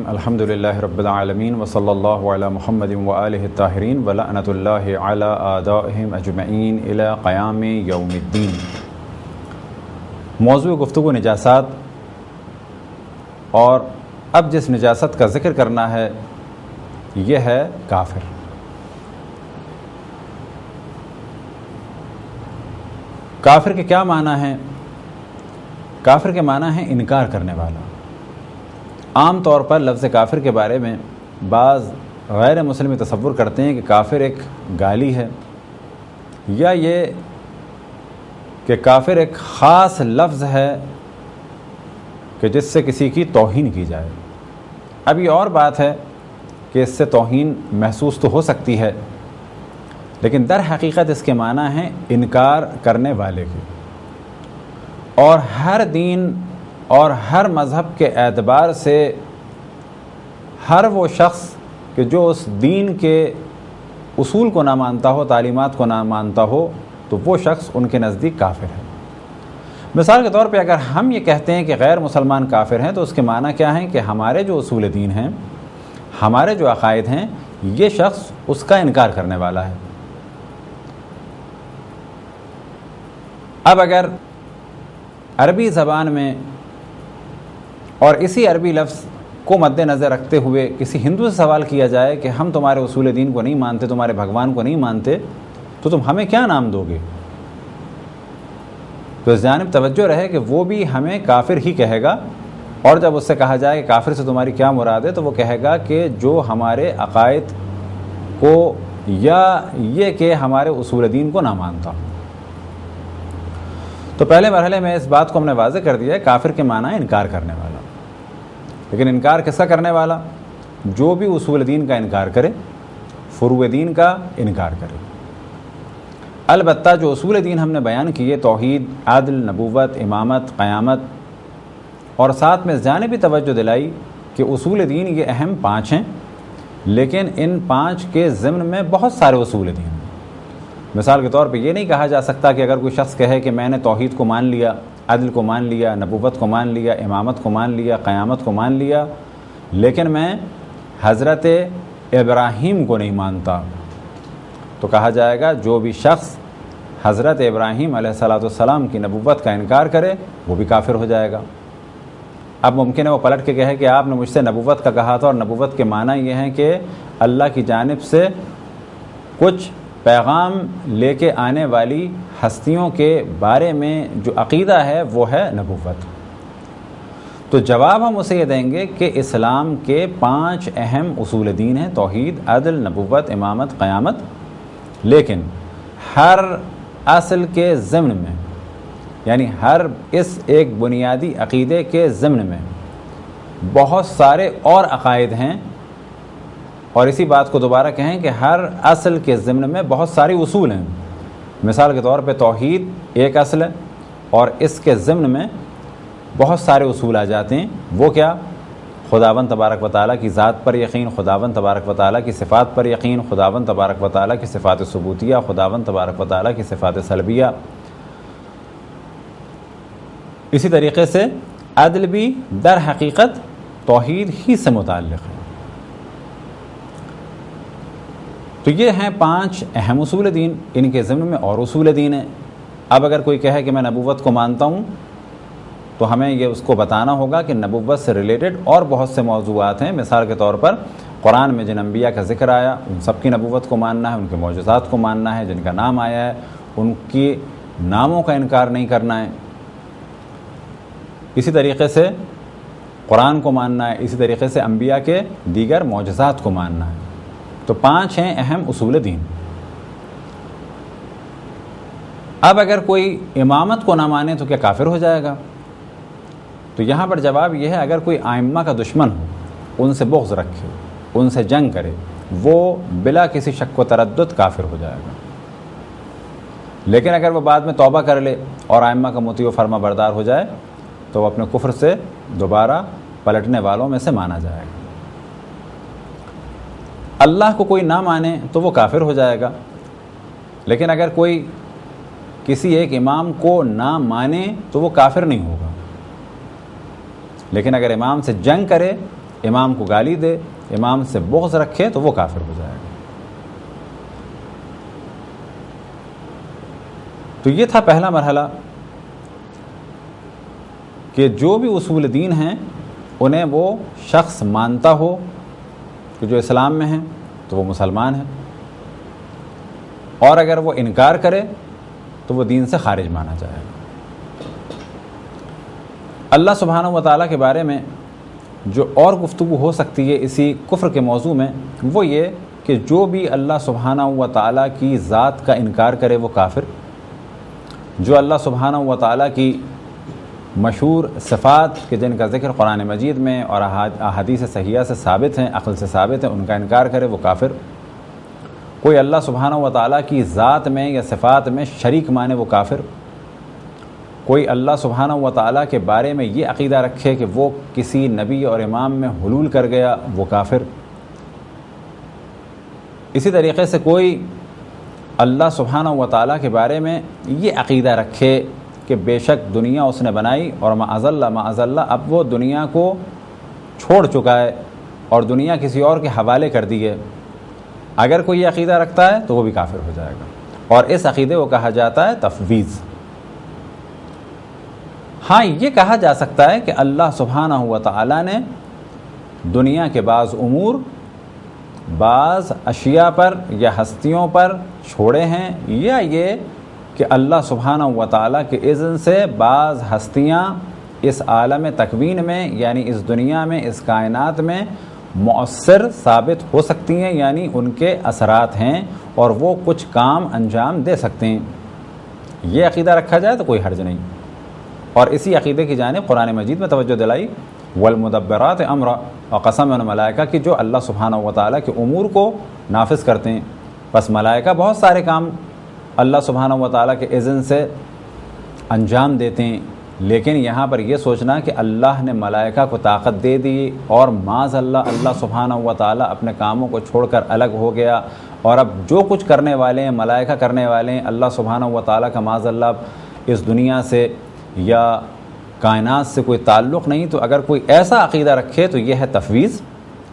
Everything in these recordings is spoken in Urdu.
الحمد للہ رب العالمین وصلی اللہ علی محمد وآلہ الطاہرین ولعنۃ اللہ علی اعدائہم اجمعین الی قیام یوم الدین۔ موضوع گفتگو نجاسات، اور اب جس نجاست کا ذکر کرنا ہے یہ ہے کافر۔ کافر کے کیا معنی ہیں؟ کافر کے معنی ہیں انکار کرنے والا۔ عام طور پر لفظ کافر کے بارے میں بعض غیر مسلم تصور کرتے ہیں کہ کافر ایک گالی ہے، یا یہ کہ کافر ایک خاص لفظ ہے کہ جس سے کسی کی توہین کی جائے۔ اب یہ اور بات ہے کہ اس سے توہین محسوس تو ہو سکتی ہے، لیکن در حقیقت اس کے معنی ہیں انکار کرنے والے کے۔ اور ہر دین اور ہر مذہب کے اعتبار سے ہر وہ شخص کہ جو اس دین کے اصول کو نہ مانتا ہو، تعلیمات کو نہ مانتا ہو، تو وہ شخص ان کے نزدیک کافر ہے۔ مثال کے طور پہ اگر ہم یہ کہتے ہیں کہ غیر مسلمان کافر ہیں، تو اس کے معنی کیا ہیں کہ ہمارے جو اصول دین ہیں، ہمارے جو عقائد ہیں، یہ شخص اس کا انکار کرنے والا ہے۔ اب اگر عربی زبان میں اور اسی عربی لفظ کو مد نظر رکھتے ہوئے کسی ہندو سے سوال کیا جائے کہ ہم تمہارے اصول دین کو نہیں مانتے، تمہارے بھگوان کو نہیں مانتے، تو تم ہمیں کیا نام دو گے؟ تو اس جانب توجہ رہے کہ وہ بھی ہمیں کافر ہی کہے گا، اور جب اس سے کہا جائے کہ کافر سے تمہاری کیا مراد ہے، تو وہ کہے گا کہ جو ہمارے عقائد کو یا یہ کہ ہمارے اصول دین کو نہ مانتا۔ تو پہلے مرحلے میں اس بات کو ہم نے واضح کر دیا ہے، کافر کے معنی انکار کرنے والا۔ لیکن انکار کس کا کرنے والا؟ جو بھی اصول دین کا انکار کرے، فروع دین کا انکار کرے۔ البتہ جو اصول دین ہم نے بیان کیے، توحید، عدل، نبوت، امامت، قیامت، اور ساتھ میں اس جانب بھی توجہ دلائی کہ اصول دین یہ اہم 5 ہیں، لیکن ان 5 کے ضمن میں بہت سارے اصول دین ہیں۔ مثال کے طور پہ یہ نہیں کہا جا سکتا کہ اگر کوئی شخص کہے کہ میں نے توحید کو مان لیا، عدل کو مان لیا، نبوت کو مان لیا، امامت کو مان لیا، قیامت کو مان لیا، لیکن میں حضرت ابراہیم کو نہیں مانتا، تو کہا جائے گا جو بھی شخص حضرت ابراہیم علیہ السلام کی نبوت کا انکار کرے وہ بھی کافر ہو جائے گا۔ اب ممکن ہے وہ پلٹ کے کہے کہ آپ نے مجھ سے نبوت کا کہا تھا، اور نبوت کے معنی یہ ہیں کہ اللہ کی جانب سے کچھ پیغام لے کے آنے والی ہستیوں کے بارے میں جو عقیدہ ہے وہ ہے نبوت۔ تو جواب ہم اسے یہ دیں گے کہ اسلام کے 5 اہم اصول دین ہیں، توحید، عدل، نبوت، امامت، قیامت، لیکن ہر اصل کے ضمن میں، یعنی ہر اس ایک بنیادی عقیدے کے ضمن میں بہت سارے اور عقائد ہیں، اور اسی بات کو دوبارہ کہیں کہ ہر اصل کے ضمن میں بہت سارے اصول ہیں۔ مثال کے طور پہ توحید ایک اصل ہے، اور اس کے ضمن میں بہت سارے اصول آ جاتے ہیں۔ وہ کیا؟ خداوند تبارک و تعالیٰ کی ذات پر یقین، خداوند تبارک و تعالیٰ کی صفات پر یقین، خداوند تبارک و تعالیٰ کی صفات ثبوتیہ، خداوند تبارک و تعالیٰ کی صفات سلبیہ۔ اسی طریقے سے عدل بھی در حقیقت توحید ہی سے متعلق ہے۔ تو یہ ہیں 5 اہم اصول دین، ان کے ضمن میں اور اصول دین ہیں۔ اب اگر کوئی کہے کہ میں نبوت کو مانتا ہوں، تو ہمیں یہ اس کو بتانا ہوگا کہ نبوت سے ریلیٹڈ اور بہت سے موضوعات ہیں۔ مثال کے طور پر قرآن میں جن انبیاء کا ذکر آیا، ان سب کی نبوت کو ماننا ہے، ان کے معجزات کو ماننا ہے، جن کا نام آیا ہے ان کی ناموں کا انکار نہیں کرنا ہے۔ اسی طریقے سے قرآن کو ماننا ہے، اسی طریقے سے انبیاء کے دیگر معجزات کو ماننا ہے۔ تو 5 ہیں اہم اصول دین۔ اب اگر کوئی امامت کو نہ مانے تو کیا کافر ہو جائے گا؟ تو یہاں پر جواب یہ ہے، اگر کوئی ائمہ کا دشمن ہو، ان سے بغض رکھے، ان سے جنگ کرے، وہ بلا کسی شک و تردد کافر ہو جائے گا۔ لیکن اگر وہ بعد میں توبہ کر لے اور ائمہ کا مطیع و فرما بردار ہو جائے، تو وہ اپنے کفر سے دوبارہ پلٹنے والوں میں سے مانا جائے گا۔ اللہ کو کوئی نہ مانے تو وہ کافر ہو جائے گا، لیکن اگر کوئی کسی ایک امام کو نہ مانے تو وہ کافر نہیں ہوگا۔ لیکن اگر امام سے جنگ کرے امام کو گالی دے، امام سے بغض رکھے تو وہ کافر ہو جائے گا۔ تو یہ تھا پہلا مرحلہ کہ جو بھی اصول دین ہیں انہیں وہ شخص مانتا ہو کہ جو اسلام میں ہیں تو وہ مسلمان ہے، اور اگر وہ انکار کرے تو وہ دین سے خارج مانا جائے گا۔ اللہ سبحانہ و تعالیٰ کے بارے میں جو اور گفتگو ہو سکتی ہے اسی کفر کے موضوع میں، وہ یہ کہ جو بھی اللہ سبحانہ و تعالیٰ کی ذات کا انکار کرے وہ کافر، جو اللہ سبحانہ و تعالیٰ کی مشہور صفات کہ جن کا ذکر قرآن مجید میں اور احادیث صحیحہ سے ثابت ہیں، عقل سے ثابت ہیں، ان کا انکار کرے وہ کافر، کوئی اللہ سبحانہ و تعالیٰ کی ذات میں یا صفات میں شریک مانے وہ کافر، کوئی اللہ سبحانہ و تعالیٰ کے بارے میں یہ عقیدہ رکھے کہ وہ کسی نبی اور امام میں حلول کر گیا وہ کافر۔ اسی طریقے سے کوئی اللہ سبحانہ و تعالیٰ کے بارے میں یہ عقیدہ رکھے کہ بے شک دنیا اس نے بنائی اور معاذ اللہ اب وہ دنیا کو چھوڑ چکا ہے اور دنیا کسی اور کے حوالے کر دی ہے، اگر کوئی یہ عقیدہ رکھتا ہے تو وہ بھی کافر ہو جائے گا، اور اس عقیدے کو کہا جاتا ہے تفویض۔ ہاں یہ کہا جا سکتا ہے کہ اللہ سبحانہ و تعالیٰ نے دنیا کے بعض امور، بعض اشیاء پر یا ہستیوں پر چھوڑے ہیں، یا یہ کہ اللہ سبحانہ و تعالیٰ کے اذن سے بعض ہستیاں اس عالم تکوین میں یعنی اس دنیا میں، اس کائنات میں مؤثر ثابت ہو سکتی ہیں، یعنی ان کے اثرات ہیں اور وہ کچھ کام انجام دے سکتے ہیں۔ یہ عقیدہ رکھا جائے تو کوئی حرج نہیں، اور اسی عقیدے کی جانب قرآن مجید میں توجہ دلائی، والمدبرات امرا، اور قسم ان ملائکہ کی جو اللہ سبحانہ و تعالیٰ کے امور کو نافذ کرتے ہیں۔ بس ملائکہ بہت سارے کام اللہ سبحانہ و تعالیٰ کے اذن سے انجام دیتے ہیں، لیکن یہاں پر یہ سوچنا کہ اللہ نے ملائکہ کو طاقت دے دی اور معاذ اللہ سبحانہ و تعالیٰ اپنے کاموں کو چھوڑ کر الگ ہو گیا، اور اب جو کچھ کرنے والے ہیں ملائکہ کرنے والے ہیں، اللہ سبحانہ و تعالیٰ کا معاذ اللہ اس دنیا سے یا کائنات سے کوئی تعلق نہیں، تو اگر کوئی ایسا عقیدہ رکھے تو یہ ہے تفویض،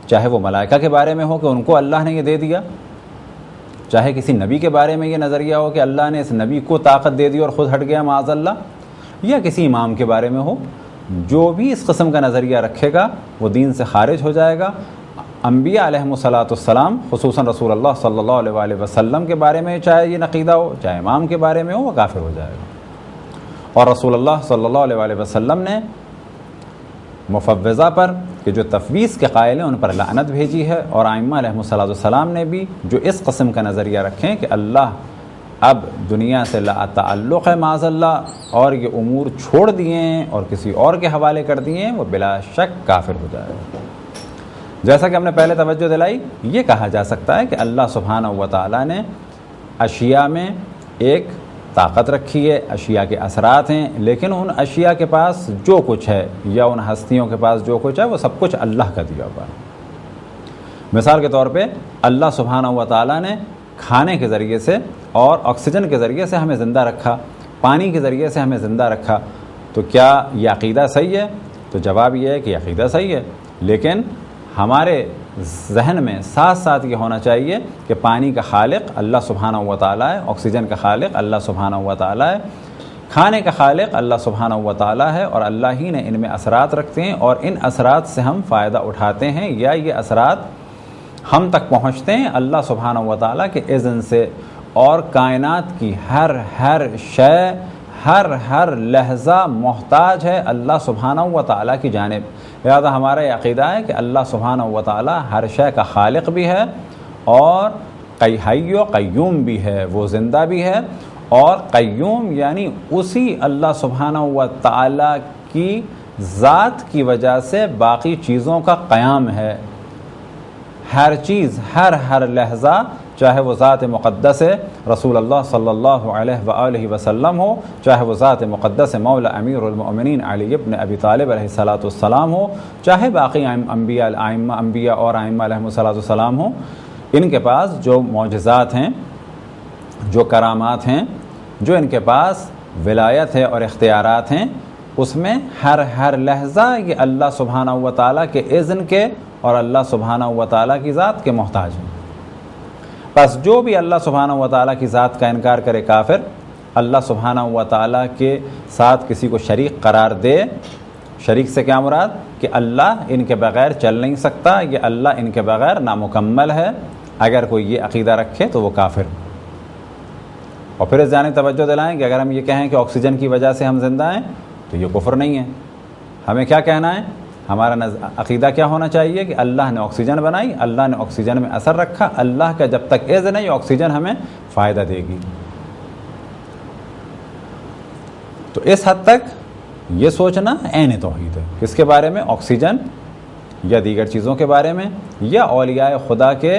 چاہے وہ ملائکہ کے بارے میں ہو کہ ان کو اللہ نے یہ دے دیا، چاہے کسی نبی کے بارے میں یہ نظریہ ہو کہ اللہ نے اس نبی کو طاقت دے دی اور خود ہٹ گیا معاذ اللہ، یا کسی امام کے بارے میں ہو، جو بھی اس قسم کا نظریہ رکھے گا وہ دین سے خارج ہو جائے گا۔ انبیاء علیہم السلام خصوصاً رسول اللہ صلی اللہ علیہ وآلہ وسلم کے بارے میں چاہے یہ عقیدہ ہو، چاہے امام کے بارے میں ہو، وہ کافر ہو جائے گا۔ اور رسول اللہ صلی اللہ علیہ وآلہ وسلم نے مفوضہ پر کہ جو تفویض کے قائل ہیں ان پر لعنت بھیجی ہے، اور ائمہ علیہم السلام نے بھی جو اس قسم کا نظریہ رکھیں کہ اللہ اب دنیا سے لا تعلق ہے معاذ اللہ اور یہ امور چھوڑ دیے ہیں اور کسی اور کے حوالے کر دیے ہیں، وہ بلا شک کافر ہو جائے گا۔ جیسا کہ ہم نے پہلے توجہ دلائی، یہ کہا جا سکتا ہے کہ اللہ سبحانہ و تعالیٰ نے اشیاء میں ایک طاقت رکھی ہے، اشیاء کے اثرات ہیں، لیکن ان اشیاء کے پاس جو کچھ ہے یا ان ہستیوں کے پاس جو کچھ ہے وہ سب کچھ اللہ کا دیا ہوا ہے۔ مثال کے طور پہ اللہ سبحانہ و تعالیٰ نے کھانے کے ذریعے سے اور آکسیجن کے ذریعے سے ہمیں زندہ رکھا، پانی کے ذریعے سے ہمیں زندہ رکھا، تو کیا یہ عقیدہ صحیح ہے؟ تو جواب یہ ہے کہ یہ عقیدہ صحیح ہے، لیکن ہمارے ذہن میں ساتھ ساتھ یہ ہونا چاہیے کہ پانی کا خالق اللہ سبحانہ و تعالیٰ ہے، آکسیجن کا خالق اللہ سبحانہ و تعالیٰ ہے، کھانے کا خالق اللہ سبحانہ و تعالیٰ ہے، اور اللہ ہی نے ان میں اثرات رکھتے ہیں اور ان اثرات سے ہم فائدہ اٹھاتے ہیں، یا یہ اثرات ہم تک پہنچتے ہیں اللہ سبحانہ و تعالیٰ کے اذن سے، اور کائنات کی ہر شے ہر لحظہ محتاج ہے اللہ سبحانہ و تعالیٰ کی جانب۔ لہذا ہمارا یہ عقیدہ ہے کہ اللہ سبحانہ و تعالیٰ ہر شے کا خالق بھی ہے اور حی و قیوم بھی ہے، وہ زندہ بھی ہے، اور قیوم یعنی اسی اللہ سبحانہ و تعالیٰ کی ذات کی وجہ سے باقی چیزوں کا قیام ہے۔ ہر چیز ہر لحظہ، چاہے وہ ذات مقدس رسول اللہ صلی اللہ علیہ وآلہ وسلم ہو، چاہے وہ ذات مقدس مولا امیر المؤمنین علی ابن ابی طالب علیہ السلام ہو، چاہے باقی انبیاء اور ائمہ علیہم السلام ہو، ان کے پاس جو معجزات ہیں، جو کرامات ہیں، جو ان کے پاس ولایت ہے اور اختیارات ہیں، اس میں ہر لحظہ یہ اللہ سبحانہ و تعالیٰ کے اذن کے اور اللہ سبحانہ و تعالیٰ کی ذات کے محتاج ہیں۔ بس جو بھی اللہ سبحانہ و تعالیٰ کی ذات کا انکار کرے کافر، اللہ سبحانہ و تعالیٰ کے ساتھ کسی کو شریک قرار دے، شریک سے کیا مراد کہ اللہ ان کے بغیر چل نہیں سکتا، یہ اللہ ان کے بغیر نامکمل ہے، اگر کوئی یہ عقیدہ رکھے تو وہ کافر۔ اور پھر اس جانب توجہ دلائیں کہ اگر ہم یہ کہیں کہ آکسیجن کی وجہ سے ہم زندہ ہیں تو یہ کفر نہیں ہے۔ ہمیں کیا کہنا ہے؟ ہمارا عقیدہ کیا ہونا چاہیے کہ اللہ نے آکسیجن بنائی، اللہ نے آکسیجن میں اثر رکھا، اللہ کا جب تک اذن ہے یہ آکسیجن ہمیں فائدہ دے گی۔ تو اس حد تک یہ سوچنا عین توحید ہے۔ کس کے بارے میں؟ آکسیجن یا دیگر چیزوں کے بارے میں، یا اولیاء خدا کے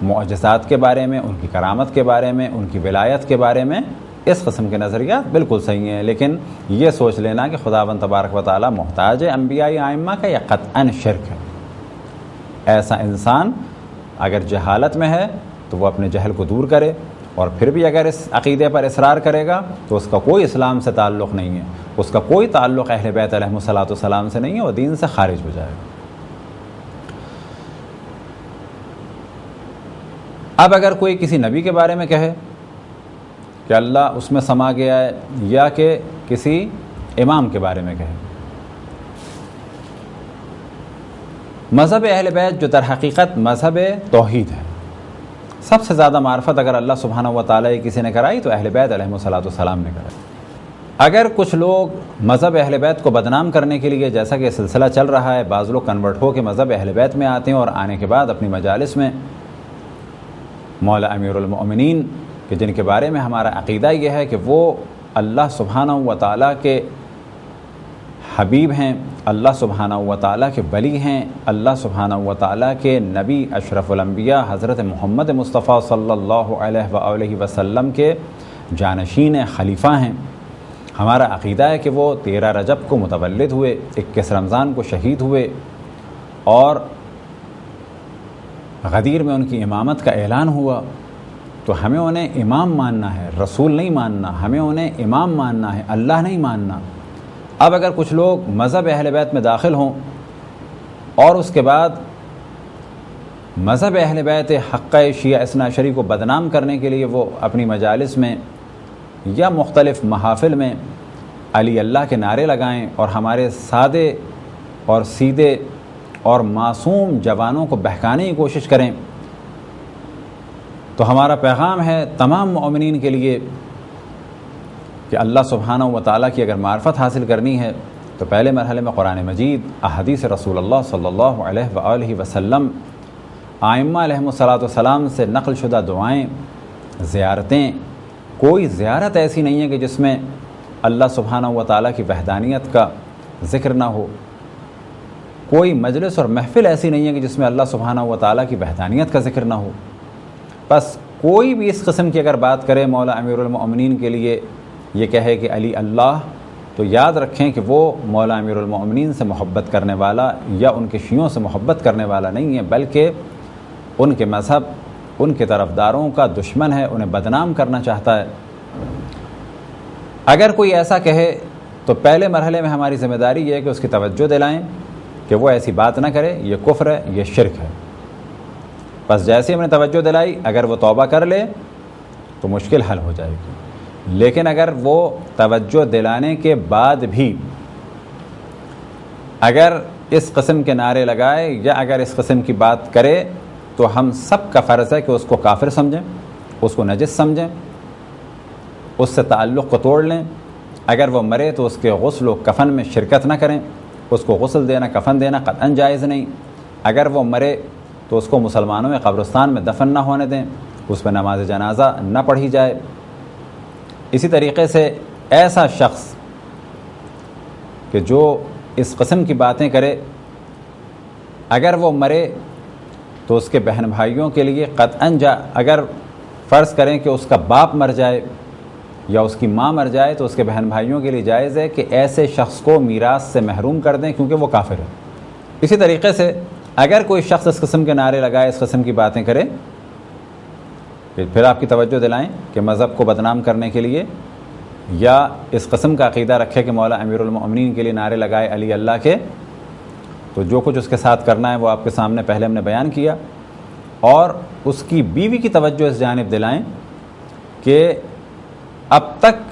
معجزات کے بارے میں، ان کی کرامت کے بارے میں، ان کی ولایت کے بارے میں، اس قسم کے نظریات بالکل صحیح ہیں۔ لیکن یہ سوچ لینا کہ خداوند تبارک و تعالیٰ محتاج ہے انبیاء ائمہ کا، یہ قطعاً شرک ہے۔ ایسا انسان اگر جہالت میں ہے تو وہ اپنے جہل کو دور کرے، اور پھر بھی اگر اس عقیدے پر اصرار کرے گا تو اس کا کوئی اسلام سے تعلق نہیں ہے، اس کا کوئی تعلق اہل بیت علیہم الصلاۃ سے نہیں ہے، وہ دین سے خارج ہو جائے گا۔ اب اگر کوئی کسی نبی کے بارے میں کہے کہ اللہ اس میں سما گیا ہے، یا کہ کسی امام کے بارے میں کہے، مذہب اہل بیت جو در حقیقت مذہب توحید ہے، سب سے زیادہ معرفت اگر اللہ سبحانہ و تعالیٰ کسی نے کرائی تو اہل بیت علیہم الصلاۃ نے کرائی۔ اگر کچھ لوگ مذہب اہل بیت کو بدنام کرنے کے لیے، جیسا کہ سلسلہ چل رہا ہے، بعض لوگ کنورٹ ہو کے مذہب اہل بیت میں آتے ہیں اور آنے کے بعد اپنی مجالس میں مولا امیر المؤمنین کہ جن کے بارے میں ہمارا عقیدہ یہ ہے کہ وہ اللہ سبحانہ و تعالیٰ کے حبیب ہیں، اللہ سبحانہ و تعالیٰ کے ولی ہیں، اللہ سبحانہ و تعالیٰ کے نبی اشرف الانبیاء حضرت محمد مصطفیٰ صلی اللہ علیہ وآلہ وسلم کے جانشین خلیفہ ہیں۔ ہمارا عقیدہ ہے کہ وہ 13 رجب کو متولد ہوئے، 21 رمضان کو شہید ہوئے، اور غدیر میں ان کی امامت کا اعلان ہوا، تو ہمیں انہیں امام ماننا ہے، رسول نہیں ماننا، ہمیں انہیں امام ماننا ہے، اللہ نہیں ماننا۔ اب اگر کچھ لوگ مذہب اہل بیت میں داخل ہوں اور اس کے بعد مذہب اہل بیت حقہ شیعہ اثنا عشری کو بدنام کرنے کے لیے وہ اپنی مجالس میں یا مختلف محافل میں علی اللہ کے نعرے لگائیں اور ہمارے سادے اور سیدھے اور معصوم جوانوں کو بہکانے کی کوشش کریں، تو ہمارا پیغام ہے تمام مومنین کے لیے کہ اللہ سبحانہ و تعالیٰ کی اگر معرفت حاصل کرنی ہے تو پہلے مرحلے میں قرآن مجید، احادیث رسول اللہ صلی اللہ علیہ وآلہ وسلم، ائمہ علیہم الصلاۃ سے نقل شدہ دعائیں، زیارتیں۔ کوئی زیارت ایسی نہیں ہے کہ جس میں اللہ سبحانہ و تعالیٰ کی وحدانیت کا ذکر نہ ہو، کوئی مجلس اور محفل ایسی نہیں ہے کہ جس میں اللہ سبحانہ و تعالیٰ کی وحدانیت کا ذکر نہ ہو۔ بس کوئی بھی اس قسم کی اگر بات کرے مولا امیر المؤمنین کے لیے، یہ کہے کہ علی اللہ، تو یاد رکھیں کہ وہ مولا امیر المؤمنین سے محبت کرنے والا یا ان کے شیعوں سے محبت کرنے والا نہیں ہے، بلکہ ان کے مذہب، ان کے طرفداروں کا دشمن ہے، انہیں بدنام کرنا چاہتا ہے۔ اگر کوئی ایسا کہے تو پہلے مرحلے میں ہماری ذمہ داری یہ ہے کہ اس کی توجہ دلائیں کہ وہ ایسی بات نہ کرے، یہ کفر ہے، یہ شرک ہے۔ بس جیسے ہم نے توجہ دلائی، اگر وہ توبہ کر لے تو مشکل حل ہو جائے گی، لیکن اگر وہ توجہ دلانے کے بعد بھی اگر اس قسم کے نعرے لگائے یا اگر اس قسم کی بات کرے تو ہم سب کا فرض ہے کہ اس کو کافر سمجھیں، اس کو نجس سمجھیں، اس سے تعلق کو توڑ لیں۔ اگر وہ مرے تو اس کے غسل و کفن میں شرکت نہ کریں، اس کو غسل دینا، کفن دینا قطعاً جائز نہیں۔ اگر وہ مرے تو اس کو مسلمانوں میں قبرستان میں دفن نہ ہونے دیں، اس پہ نماز جنازہ نہ پڑھی جائے۔ اسی طریقے سے ایسا شخص کہ جو اس قسم کی باتیں کرے، اگر وہ مرے تو اس کے بہن بھائیوں کے لیے قطعاً اگر فرض کریں کہ اس کا باپ مر جائے یا اس کی ماں مر جائے تو اس کے بہن بھائیوں کے لیے جائز ہے کہ ایسے شخص کو میراث سے محروم کر دیں، کیونکہ وہ کافر ہے۔ اسی طریقے سے اگر کوئی شخص اس قسم کے نعرے لگائے، اس قسم کی باتیں کرے، پھر آپ کی توجہ دلائیں کہ مذہب کو بدنام کرنے کے لیے یا اس قسم کا عقیدہ رکھے کہ مولا امیر المؤمنین کے لیے نعرے لگائے علی اللہ کے، تو جو کچھ اس کے ساتھ کرنا ہے وہ آپ کے سامنے پہلے ہم نے بیان کیا، اور اس کی بیوی کی توجہ اس جانب دلائیں کہ اب تک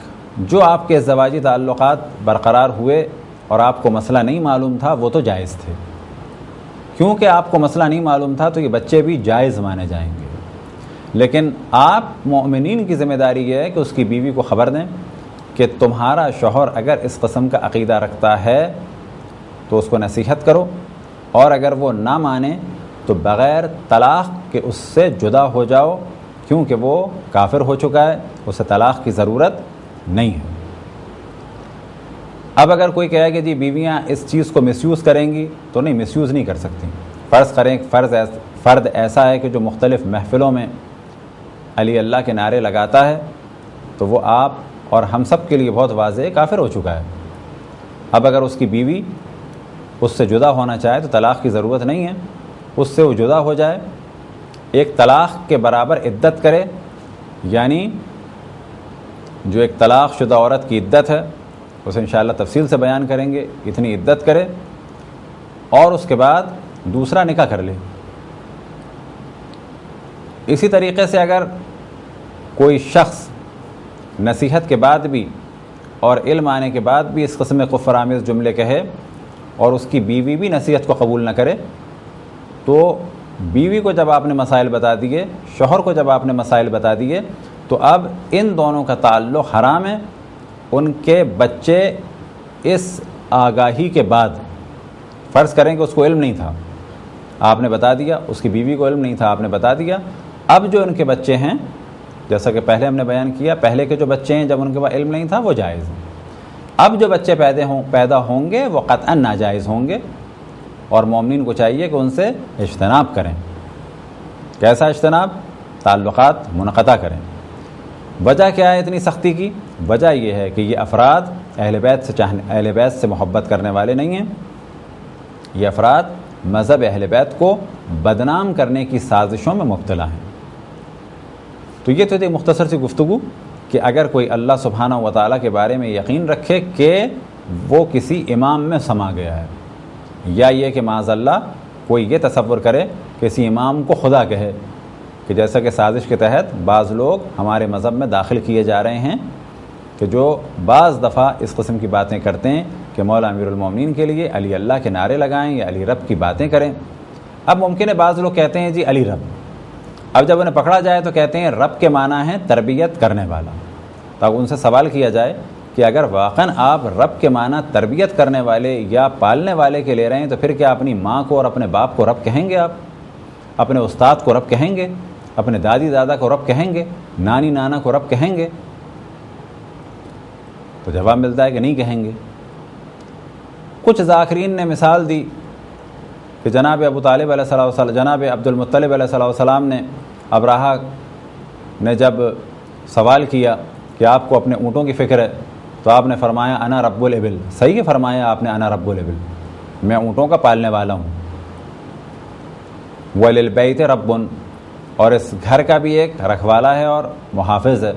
جو آپ کے ازدواجی تعلقات برقرار ہوئے اور آپ کو مسئلہ نہیں معلوم تھا وہ تو جائز تھے، کیونکہ آپ کو مسئلہ نہیں معلوم تھا تو یہ بچے بھی جائز مانے جائیں گے، لیکن آپ مومنین کی ذمہ داری یہ ہے کہ اس کی بیوی کو خبر دیں کہ تمہارا شوہر اگر اس قسم کا عقیدہ رکھتا ہے تو اس کو نصیحت کرو، اور اگر وہ نہ مانے تو بغیر طلاق کے اس سے جدا ہو جاؤ، کیونکہ وہ کافر ہو چکا ہے، اسے طلاق کی ضرورت نہیں ہے۔ اب اگر کوئی کہے کہ جی بیویاں اس چیز کو مس یوز کریں گی، تو نہیں، مس یوز نہیں کر سکتی۔ فرض کریں فرد ایسا ہے کہ جو مختلف محفلوں میں علی اللہ کے نعرے لگاتا ہے، تو وہ آپ اور ہم سب کے لیے بہت واضح کافر ہو چکا ہے۔ اب اگر اس کی بیوی اس سے جدا ہونا چاہے تو طلاق کی ضرورت نہیں ہے، اس سے وہ جدا ہو جائے، ایک طلاق کے برابر عدت کرے، یعنی جو ایک طلاق شدہ عورت کی عدت ہے اسے انشاءاللہ تفصیل سے بیان کریں گے، اتنی عدت کرے اور اس کے بعد دوسرا نکاح کر لے۔ اسی طریقے سے اگر کوئی شخص نصیحت کے بعد بھی اور علم آنے کے بعد بھی اس قسم کفر آمیز جملے کہے اور اس کی بیوی بھی نصیحت کو قبول نہ کرے، تو بیوی کو جب آپ نے مسائل بتا دیے، شوہر کو جب آپ نے مسائل بتا دیے، تو اب ان دونوں کا تعلق حرام ہے۔ ان کے بچے اس آگاہی کے بعد، فرض کریں کہ اس کو علم نہیں تھا، آپ نے بتا دیا، اس کی بیوی کو علم نہیں تھا، آپ نے بتا دیا، اب جو ان کے بچے ہیں، جیسا کہ پہلے ہم نے بیان کیا، پہلے کے جو بچے ہیں جب ان کے پاس علم نہیں تھا وہ جائز ہیں، اب جو بچے پیدا ہوں گے وہ قطعاً ناجائز ہوں گے، اور مومنین کو چاہیے کہ ان سے اجتناب کریں۔ کیسا اجتناب؟ تعلقات منقطع کریں۔ وجہ کیا ہے اتنی سختی کی؟ وجہ یہ ہے کہ یہ افراد اہل بیت سے محبت کرنے والے نہیں ہیں، یہ افراد مذہب اہل بیت کو بدنام کرنے کی سازشوں میں مبتلا ہیں۔ تو یہ تو تھی مختصر سی گفتگو کہ اگر کوئی اللہ سبحانہ و تعالیٰ کے بارے میں یقین رکھے کہ وہ کسی امام میں سما گیا ہے، یا یہ کہ معاذ اللہ کوئی یہ تصور کرے کہ کسی امام کو خدا کہے، کہ جیسا کہ سازش کے تحت بعض لوگ ہمارے مذہب میں داخل کیے جا رہے ہیں، کہ جو بعض دفعہ اس قسم کی باتیں کرتے ہیں کہ مولا امیر المومنین کے لیے علی اللہ کے نعرے لگائیں یا علی رب کی باتیں کریں۔ اب ممکن ہے بعض لوگ کہتے ہیں جی علی رب، اب جب انہیں پکڑا جائے تو کہتے ہیں رب کے معنی ہے تربیت کرنے والا۔ تب ان سے سوال کیا جائے کہ اگر واقعاً آپ رب کے معنی تربیت کرنے والے یا پالنے والے کے لے رہے ہیں، تو پھر کیا اپنی ماں کو اور اپنے باپ کو رب کہیں گے؟ آپ اپنے استاد کو رب کہیں گے؟ اپنے دادی دادا کو رب کہیں گے؟ نانی نانا کو رب کہیں گے؟ تو جواب ملتا ہے کہ نہیں کہیں گے۔ کچھ ذاکرین نے مثال دی کہ جناب ابو طالب علیہ السلام، جناب عبد المطلب علیہ السلام نے ابراہا نے جب سوال کیا کہ آپ کو اپنے اونٹوں کی فکر ہے، تو آپ نے فرمایا انا رب الابل۔ صحیح ہے، فرمایا آپ نے انا رب الابل، میں اونٹوں کا پالنے والا ہوں۔ وللبیت رب، اور اس گھر کا بھی ایک رکھوالا ہے اور محافظ ہے۔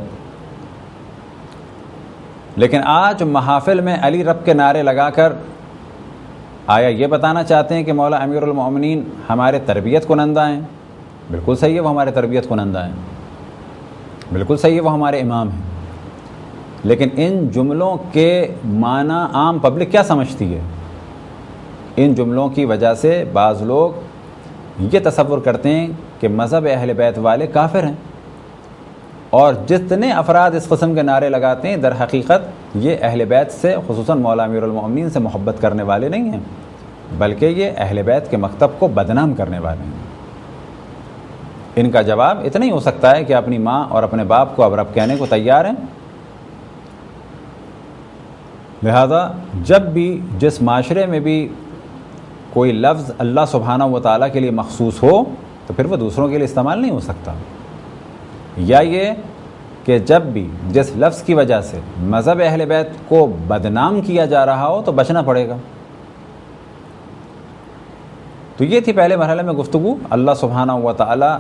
لیکن آج محافل میں علی رب کے نعرے لگا کر آیا یہ بتانا چاہتے ہیں کہ مولا امیر المومنین ہمارے تربیت کنندہ ہیں؟ بالکل صحیح ہے، وہ ہمارے تربیت کنندہ ہیں، بالکل صحیح ہے، وہ ہمارے امام ہیں۔ لیکن ان جملوں کے معنی عام پبلک کیا سمجھتی ہے؟ ان جملوں کی وجہ سے بعض لوگ یہ تصور کرتے ہیں کہ مذہب اہل بیت والے کافر ہیں، اور جتنے افراد اس قسم کے نعرے لگاتے ہیں در حقیقت یہ اہل بیت سے، خصوصاً مولا امیر المومنین سے محبت کرنے والے نہیں ہیں، بلکہ یہ اہل بیت کے مکتب کو بدنام کرنے والے ہیں۔ ان کا جواب اتنا ہی ہو سکتا ہے کہ اپنی ماں اور اپنے باپ کو اب رب کہنے کو تیار ہیں۔ لہذا جب بھی جس معاشرے میں بھی کوئی لفظ اللہ سبحانہ و تعالیٰ کے لیے مخصوص ہو تو پھر وہ دوسروں کے لیے استعمال نہیں ہو سکتا، یا یہ کہ جب بھی جس لفظ کی وجہ سے مذہب اہل بیت کو بدنام کیا جا رہا ہو تو بچنا پڑے گا۔ تو یہ تھی پہلے مرحلے میں گفتگو اللہ سبحانہ و تعالیٰ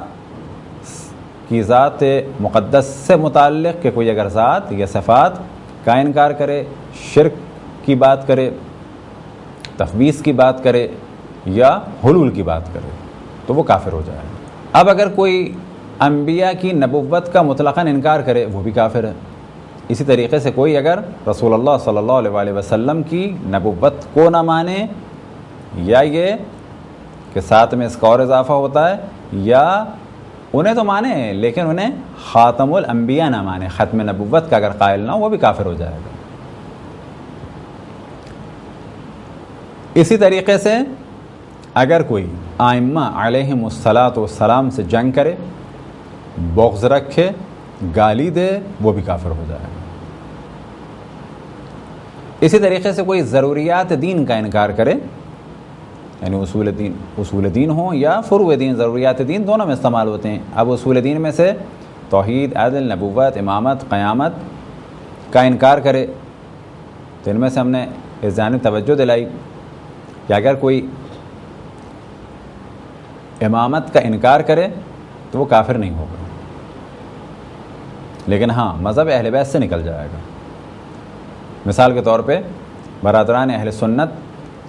کی ذات مقدس سے متعلق، کہ کوئی اگر ذات یا صفات کا انکار کرے، شرک کی بات کرے، تفویض کی بات کرے یا حلول کی بات کرے تو وہ کافر ہو جائے گا۔ اب اگر کوئی انبیاء کی نبوت کا مطلقاً انکار کرے وہ بھی کافر ہے۔ اسی طریقے سے کوئی اگر رسول اللہ صلی اللہ علیہ وآلہ وسلم کی نبوت کو نہ مانے، یا یہ کہ ساتھ میں اس کا اور اضافہ ہوتا ہے، یا انہیں تو مانے لیکن انہیں خاتم الانبیاء نہ مانے، ختم نبوت کا اگر قائل نہ ہو، وہ بھی کافر ہو جائے گا۔ اسی طریقے سے اگر کوئی ائمہ علیہم الصلاۃ والسلام سے جنگ کرے، بغض رکھے، گالی دے، وہ بھی کافر ہو جائے گا۔ اسی طریقے سے کوئی ضروریات دین کا انکار کرے، یعنی اصول دین ہوں یا فروع دین، ضروریات دین دونوں میں استعمال ہوتے ہیں۔ اب اصول دین میں سے توحید، عدل، نبوت، امامت، قیامت کا انکار کرے تو ان میں سے ہم نے اس جانب توجہ دلائی کہ اگر کوئی امامت کا انکار کرے تو وہ کافر نہیں ہوگا، لیکن ہاں مذہب اہل بیت سے نکل جائے گا۔ مثال کے طور پہ برادران اہل سنت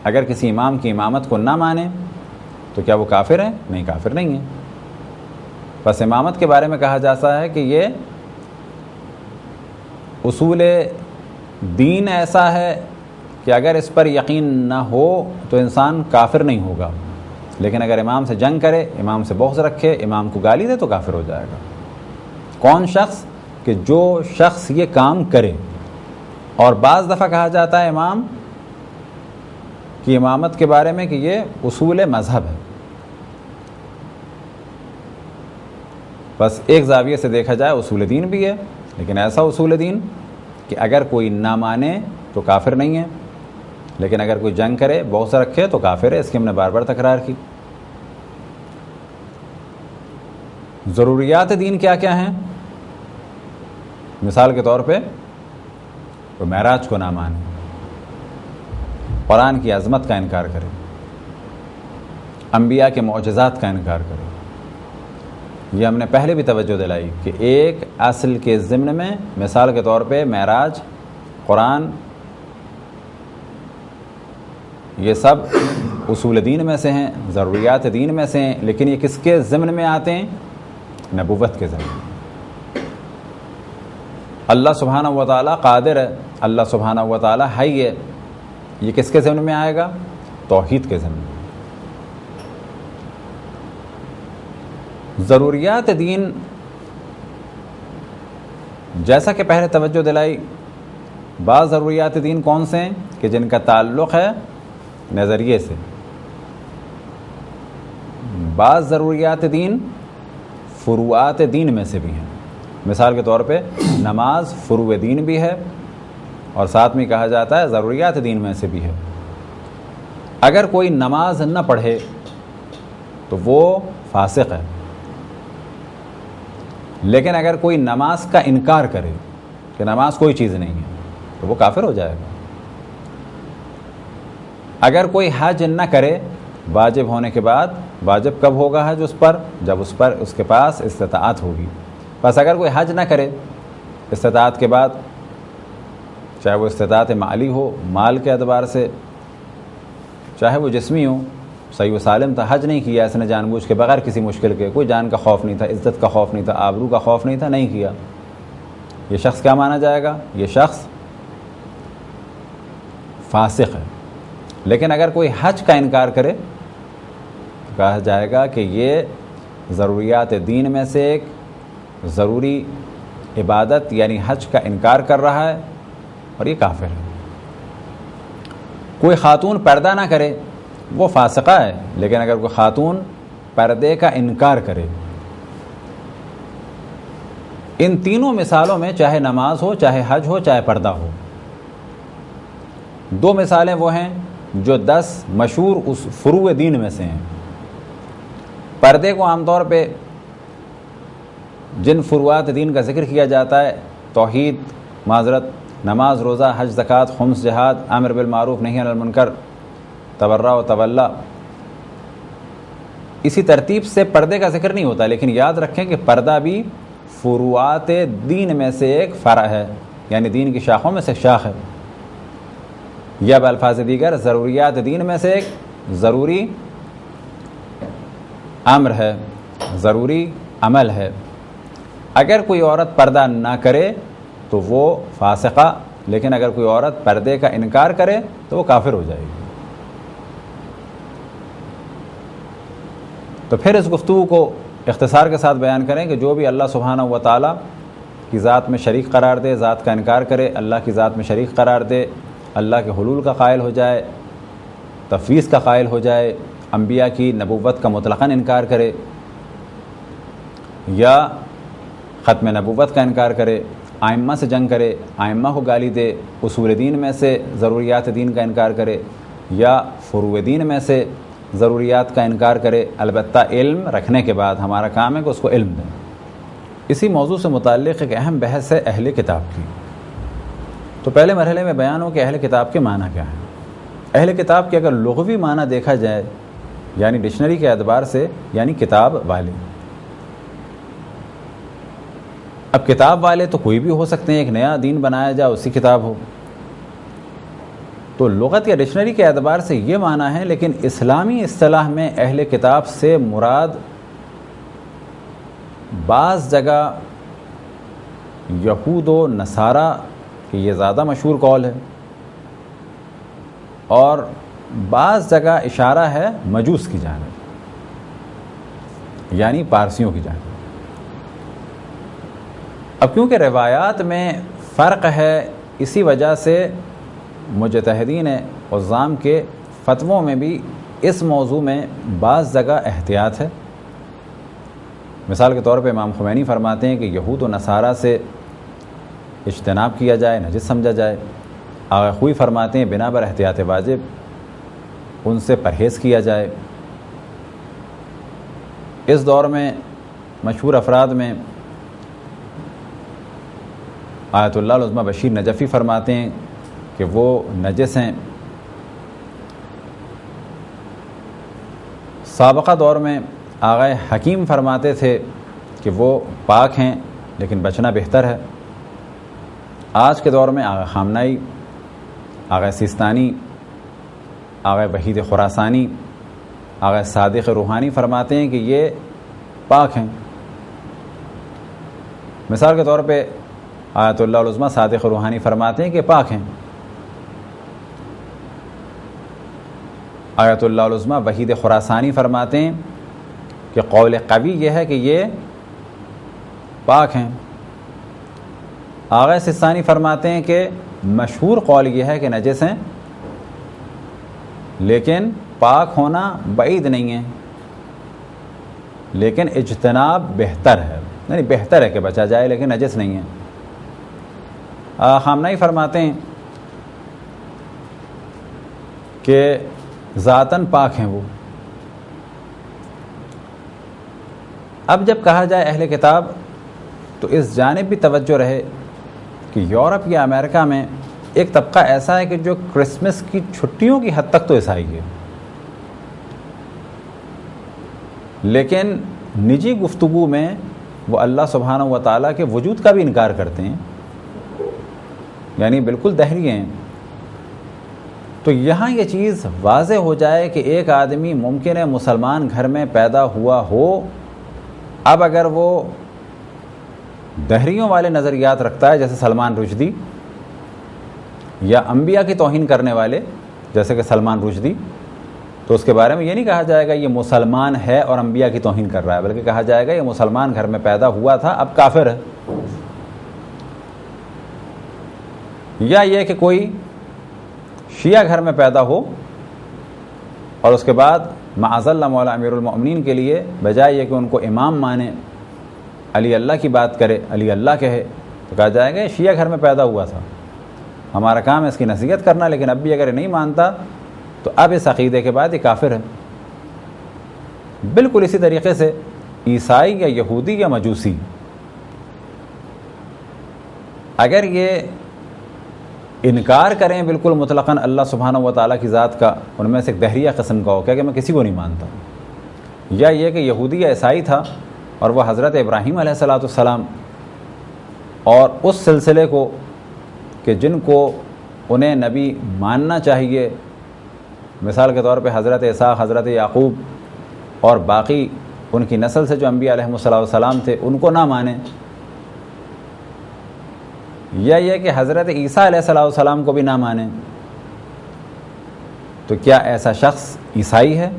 اگر کسی امام کی امامت کو نہ مانے تو کیا وہ کافر ہیں؟ نہیں، کافر نہیں ہیں۔ بس امامت کے بارے میں کہا جاتا ہے کہ یہ اصول دین ایسا ہے کہ اگر اس پر یقین نہ ہو تو انسان کافر نہیں ہوگا، لیکن اگر امام سے جنگ کرے، امام سے بغض رکھے، امام کو گالی دے تو کافر ہو جائے گا۔ کون شخص؟ کہ جو شخص یہ کام کرے۔ اور بعض دفعہ کہا جاتا ہے امام کی امامت کے بارے میں کہ یہ اصول مذہب ہے۔ بس ایک زاویے سے دیکھا جائے اصول دین بھی ہے، لیکن ایسا اصول دین کہ اگر کوئی نہ مانے تو کافر نہیں ہے، لیکن اگر کوئی جنگ کرے، بغض رکھے تو کافر ہے۔ اس کی ہم نے بار بار تکرار کی۔ ضروریات دین کیا کیا ہیں؟ مثال کے طور پہ کوئی معراج کو نہ مانے، قرآن کی عظمت کا انکار کرے، انبیاء کے معجزات کا انکار کرے۔ یہ ہم نے پہلے بھی توجہ دلائی کہ ایک اصل کے ضمن میں، مثال کے طور پہ معراج، قرآن، یہ سب اصول دین میں سے ہیں، ضروریات دین میں سے ہیں، لیکن یہ کس کے ضمن میں آتے ہیں؟ نبوت کے ضمن میں۔ اللہ سبحانہ و تعالیٰ قادر ہے، اللہ سبحانہ و تعالیٰ حی ہے، یہ کس کے ضمن میں آئے گا؟ توحید کے ضمن میں۔ ضروریات دین جیسا کہ پہلے توجہ دلائی، بعض ضروریات دین کون سے ہیں کہ جن کا تعلق ہے نظریے سے، بعض ضروریات دین فروعات دین میں سے بھی ہیں۔ مثال کے طور پہ نماز فروع دین بھی ہے اور ساتھ میں کہا جاتا ہے ضروریات دین میں سے بھی ہے۔ اگر کوئی نماز نہ پڑھے تو وہ فاسق ہے، لیکن اگر کوئی نماز کا انکار کرے کہ نماز کوئی چیز نہیں ہے تو وہ کافر ہو جائے گا۔ اگر کوئی حج نہ کرے واجب ہونے کے بعد، واجب کب ہوگا حج اس پر؟ جب اس کے پاس استطاعت ہوگی۔ بس اگر کوئی حج نہ کرے استطاعت کے بعد، چاہے وہ استطاعت مالی ہو، مال کے اعتبار سے، چاہے وہ جسمی ہو، صحیح و سالم تھا، حج نہیں کیا اس نے جان بوجھ کے، بغیر کسی مشکل کے، کوئی جان کا خوف نہیں تھا، عزت کا خوف نہیں تھا، آبرو کا خوف نہیں تھا، نہیں کیا، یہ شخص کیا مانا جائے گا؟ یہ شخص فاسق ہے۔ لیکن اگر کوئی حج کا انکار کرے تو کہا جائے گا کہ یہ ضروریات دین میں سے ایک ضروری عبادت یعنی حج کا انکار کر رہا ہے اور یہ کافر ہے۔ کوئی خاتون پردہ نہ کرے وہ فاسقہ ہے، لیکن اگر کوئی خاتون پردے کا انکار کرے، ان تینوں مثالوں میں چاہے نماز ہو، چاہے حج ہو، چاہے پردہ ہو، دو مثالیں وہ ہیں جو 10 مشہور اس فروع دین میں سے ہیں۔ پردے کو عام طور پہ جن فروعات دین کا ذکر کیا جاتا ہے، توحید، معذرت، نماز، روزہ، حج، زکوٰۃ، خمس، جہاد، امر بالمعروف، نہی عن المنکر، تبرع و تولا، اسی ترتیب سے پردے کا ذکر نہیں ہوتا، لیکن یاد رکھیں کہ پردہ بھی فروعات دین میں سے ایک فرع ہے۔ یعنی دین کی شاخوں میں سے ایک شاخ ہے، یا بالفاظ دیگر ضروریات دین میں سے ایک ضروری امر ہے، ضروری عمل ہے۔ اگر کوئی عورت پردہ نہ کرے تو وہ فاسقہ، لیکن اگر کوئی عورت پردے کا انکار کرے تو وہ کافر ہو جائے گی۔ تو پھر اس گفتگو کو اختصار کے ساتھ بیان کریں کہ جو بھی اللہ سبحانہ و تعالیٰ کی ذات میں شریک قرار دے، ذات کا انکار کرے، اللہ کی ذات میں شریک قرار دے، اللہ کے حلول کا قائل ہو جائے، تفویض کا قائل ہو جائے، انبیاء کی نبوت کا مطلقاً انکار کرے یا ختم نبوت کا انکار کرے، ائمہ سے جنگ کرے، ائمہ کو گالی دے، اصول دین میں سے ضروریات دین کا انکار کرے یا فروع دین میں سے ضروریات کا انکار کرے، البتہ علم رکھنے کے بعد ہمارا کام ہے کہ اس کو علم دیں۔ اسی موضوع سے متعلق ایک اہم بحث ہے اہل کتاب کی۔ تو پہلے مرحلے میں بیان ہو کہ اہل کتاب کے معنی کیا ہیں۔ اہل کتاب کے اگر لغوی معنی دیکھا جائے یعنی ڈکشنری کے اعتبار سے یعنی کتاب والے۔ اب کتاب والے تو کوئی بھی ہو سکتے ہیں، ایک نیا دین بنایا جائے اسی کتاب ہو، تو لغت یا ڈکشنری کے اعتبار سے یہ معنی ہے، لیکن اسلامی اصطلاح میں اہل کتاب سے مراد بعض جگہ یہود و نصارہ کہ یہ زیادہ مشہور قول ہے، اور بعض جگہ اشارہ ہے مجوس کی جانب یعنی پارسیوں کی جانب۔ اب کیونکہ روایات میں فرق ہے، اسی وجہ سے مجتہدین عظام کے فتووں میں بھی اس موضوع میں بعض جگہ احتیاط ہے۔ مثال کے طور پہ امام خمینی فرماتے ہیں کہ یہود و نصارہ سے اجتناب کیا جائے، نجس سمجھا جائے۔ آغا خوئی فرماتے ہیں بنا بر احتیاط واجب ان سے پرہیز کیا جائے۔ اس دور میں مشہور افراد میں آیت اللہ العظمہ بشیر نجفی فرماتے ہیں کہ وہ نجس ہیں۔ سابقہ دور میں آغا حکیم فرماتے تھے کہ وہ پاک ہیں لیکن بچنا بہتر ہے۔ آج کے دور میں آغا خامنائی، آغا سیستانی، آغا وحید خراسانی، آغا صادق روحانی فرماتے ہیں کہ یہ پاک ہیں۔ مثال کے طور پہ آیت اللہ العظمہ صادق روحانی فرماتے ہیں کہ پاک ہیں۔ آیت اللہ العظمہ وحید خراسانی فرماتے ہیں کہ قول قوی یہ ہے کہ یہ پاک ہیں۔ آغا سیستانی فرماتے ہیں کہ مشہور قول یہ ہے کہ نجس ہیں، لیکن پاک ہونا بعید نہیں ہے، لیکن اجتناب بہتر ہے، یعنی بہتر ہے کہ بچا جائے لیکن نجس نہیں ہے۔ خامنائی فرماتے ہیں کہ ذاتاً پاک ہیں وہ۔ اب جب کہا جائے اہل کتاب تو اس جانب بھی توجہ رہے کہ یورپ یا امریکہ میں ایک طبقہ ایسا ہے کہ جو کرسمس کی چھٹیوں کی حد تک تو عیسائی ہے، لیکن نجی گفتگو میں وہ اللہ سبحانہ و تعالیٰ کے وجود کا بھی انکار کرتے ہیں، یعنی بالکل دہری ہیں۔ تو یہاں یہ چیز واضح ہو جائے کہ ایک آدمی ممکن ہے مسلمان گھر میں پیدا ہوا ہو، اب اگر وہ دہریوں والے نظریات رکھتا ہے جیسے سلمان رشدی، یا انبیاء کی توہین کرنے والے جیسے کہ سلمان رشدی، تو اس کے بارے میں یہ نہیں کہا جائے گا یہ مسلمان ہے اور انبیاء کی توہین کر رہا ہے، بلکہ کہا جائے گا یہ مسلمان گھر میں پیدا ہوا تھا اب کافر ہے۔ یا یہ کہ کوئی شیعہ گھر میں پیدا ہو اور اس کے بعد معاذ اللہ مولا امیر المؤمنین کے لیے بجائے یہ کہ ان کو امام مانے، علی اللہ کی بات کرے، علی اللہ کہے، تو کہا جائے گا یہ شیعہ گھر میں پیدا ہوا تھا، ہمارا کام ہے اس کی نصیحت کرنا، لیکن اب بھی اگر نہیں مانتا تو اب اس عقیدے کے بعد یہ کافر ہے۔ بالکل اسی طریقے سے عیسائی یا یہودی یا مجوسی اگر یہ انکار کریں بالکل مطلقاً اللہ سبحانہ و تعالیٰ کی ذات کا، ان میں سے ایک دہریہ قسم کا ہو کہ میں کسی کو نہیں مانتا، یا یہ کہ یہودی یا عیسائی تھا اور وہ حضرت ابراہیم علیہ السلام اور اس سلسلے کو کہ جن کو انہیں نبی ماننا چاہیے، مثال کے طور پہ حضرت اسحاق، حضرت یعقوب اور باقی ان کی نسل سے جو انبیاء علیہم السلام تھے، ان کو نہ مانیں، یا یہ کہ حضرت عیسیٰ علیہ السلام کو بھی نہ مانیں، تو کیا ایسا شخص عیسائی ہے؟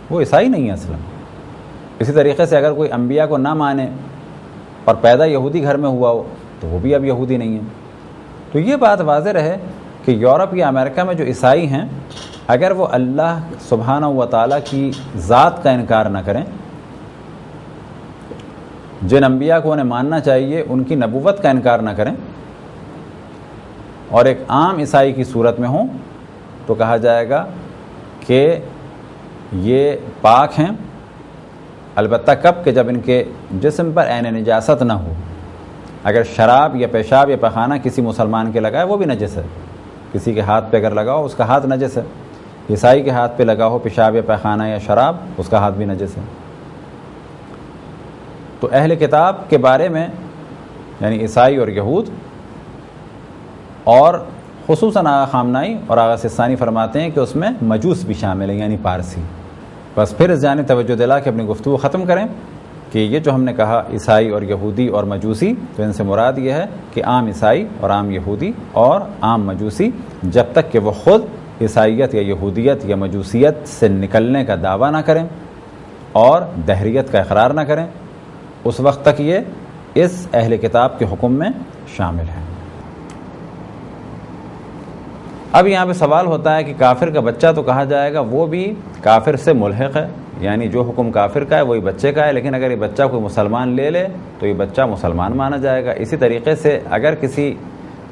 وہ عیسائی نہیں ہے اصلا۔ اسی طریقے سے اگر کوئی انبیاء کو نہ مانے اور پیدا یہودی گھر میں ہوا ہو تو وہ بھی اب یہودی نہیں ہے۔ تو یہ بات واضح رہے کہ یورپ یا امریکہ میں جو عیسائی ہیں، اگر وہ اللہ سبحانہ و تعالیٰ کی ذات کا انکار نہ کریں، جن انبیاء کو انہیں ماننا چاہیے ان کی نبوت کا انکار نہ کریں، اور ایک عام عیسائی کی صورت میں ہوں، تو کہا جائے گا کہ یہ پاک ہیں، البتہ کب کہ جب ان کے جسم پر عین نجاست نہ ہو۔ اگر شراب یا پیشاب یا پخانہ کسی مسلمان کے لگائے وہ بھی نجس ہے، کسی کے ہاتھ پہ اگر لگاؤ اس کا ہاتھ نجس ہے، عیسائی کے ہاتھ پہ لگا ہو پیشاب یا پخانہ یا شراب، اس کا ہاتھ بھی نجس ہے۔ تو اہل کتاب کے بارے میں یعنی عیسائی اور یہود، اور خصوصاً آغا خامنائی اور آغا سستانی فرماتے ہیں کہ اس میں مجوس بھی شامل ہیں، یعنی پارسی۔ بس پھر اس جانب توجہ دلا کے اپنی گفتگو ختم کریں کہ یہ جو ہم نے کہا عیسائی اور یہودی اور مجوسی، تو ان سے مراد یہ ہے کہ عام عیسائی اور عام یہودی اور عام مجوسی جب تک کہ وہ خود عیسائیت یا یہودیت یا مجوسیت سے نکلنے کا دعویٰ نہ کریں اور دہریت کا اقرار نہ کریں، اس وقت تک یہ اس اہل کتاب کے حکم میں شامل ہیں۔ اب یہاں پہ سوال ہوتا ہے کہ کافر کا بچہ تو کہا جائے گا وہ بھی کافر سے ملحق ہے، یعنی جو حکم کافر کا ہے وہی بچے کا ہے، لیکن اگر یہ بچہ کوئی مسلمان لے لے تو یہ بچہ مسلمان مانا جائے گا۔ اسی طریقے سے اگر کسی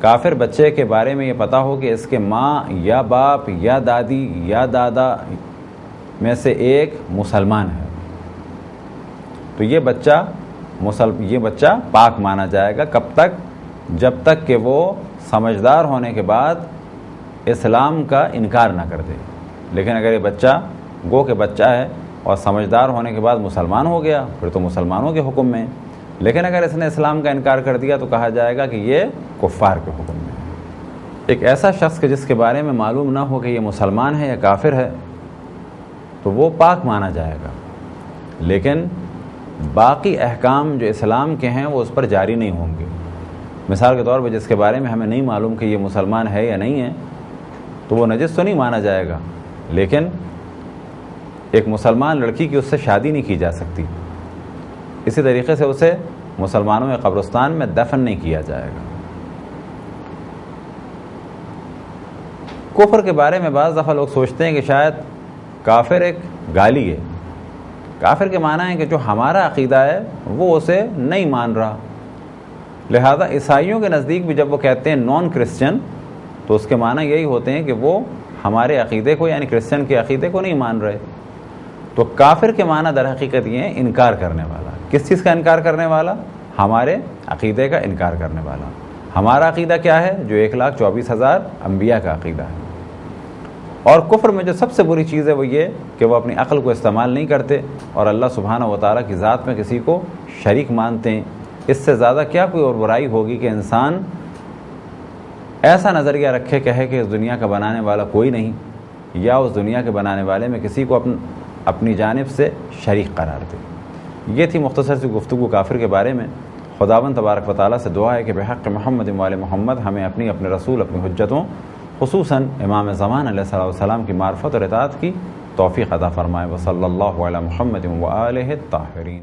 کافر بچے کے بارے میں یہ پتہ ہو کہ اس کے ماں یا باپ یا دادی یا دادا میں سے ایک مسلمان ہے، تو یہ بچہ پاک مانا جائے گا۔ کب تک؟ جب تک کہ وہ سمجھدار ہونے کے بعد اسلام کا انکار نہ کر دے۔ لیکن اگر یہ بچہ گو کہ بچہ ہے اور سمجھدار ہونے کے بعد مسلمان ہو گیا، پھر تو مسلمانوں کے حکم میں ہے، لیکن اگر اس نے اسلام کا انکار کر دیا تو کہا جائے گا کہ یہ کفار کے حکم میں ہے۔ ایک ایسا شخص کہ جس کے بارے میں معلوم نہ ہو کہ یہ مسلمان ہے یا کافر ہے، تو وہ پاک مانا جائے گا، لیکن باقی احکام جو اسلام کے ہیں وہ اس پر جاری نہیں ہوں گے۔ مثال کے طور پر جس کے بارے میں ہمیں نہیں معلوم کہ یہ مسلمان ہے یا نہیں ہے، تو وہ نجس تو نہیں مانا جائے گا، لیکن ایک مسلمان لڑکی کی اس سے شادی نہیں کی جا سکتی، اسی طریقے سے اسے مسلمانوں کے قبرستان میں دفن نہیں کیا جائے گا۔ کفر کے بارے میں بعض دفعہ لوگ سوچتے ہیں کہ شاید کافر ایک گالی ہے۔ کافر کے معنی ہے کہ جو ہمارا عقیدہ ہے وہ اسے نہیں مان رہا، لہذا عیسائیوں کے نزدیک بھی جب وہ کہتے ہیں نان کرسچن، تو اس کے معنی یہی ہوتے ہیں کہ وہ ہمارے عقیدے کو یعنی کرسچن کے عقیدے کو نہیں مان رہے۔ تو کافر کے معنی در حقیقت یہ ہے انکار کرنے والا۔ کس چیز کا انکار کرنے والا؟ ہمارے عقیدے کا انکار کرنے والا۔ ہمارا عقیدہ کیا ہے؟ جو 1,24,000 انبیاء کا عقیدہ ہے۔ اور کفر میں جو سب سے بری چیز ہے وہ یہ کہ وہ اپنی عقل کو استعمال نہیں کرتے اور اللہ سبحانہ و تعالیٰ کی ذات میں کسی کو شریک مانتے ہیں۔ اس سے زیادہ کیا کوئی اور برائی ہوگی کہ انسان ایسا نظریہ رکھے، کہے کہ اس دنیا کا بنانے والا کوئی نہیں، یا اس دنیا کے بنانے والے میں کسی کو اپنی جانب سے شریک قرار دے۔ یہ تھی مختصر سی گفتگو کافر کے بارے میں۔ خداوند تبارک و تعالیٰ سے دعا ہے کہ بحق محمد وآل محمد ہمیں اپنے رسول، اپنی حجتوں، خصوصاً امام زمان علیہ السلام کی معرفت اور اطاعت کی توفیق عطا فرمائے۔ وصلی اللہ علی محمد وآلہ الطاہرین۔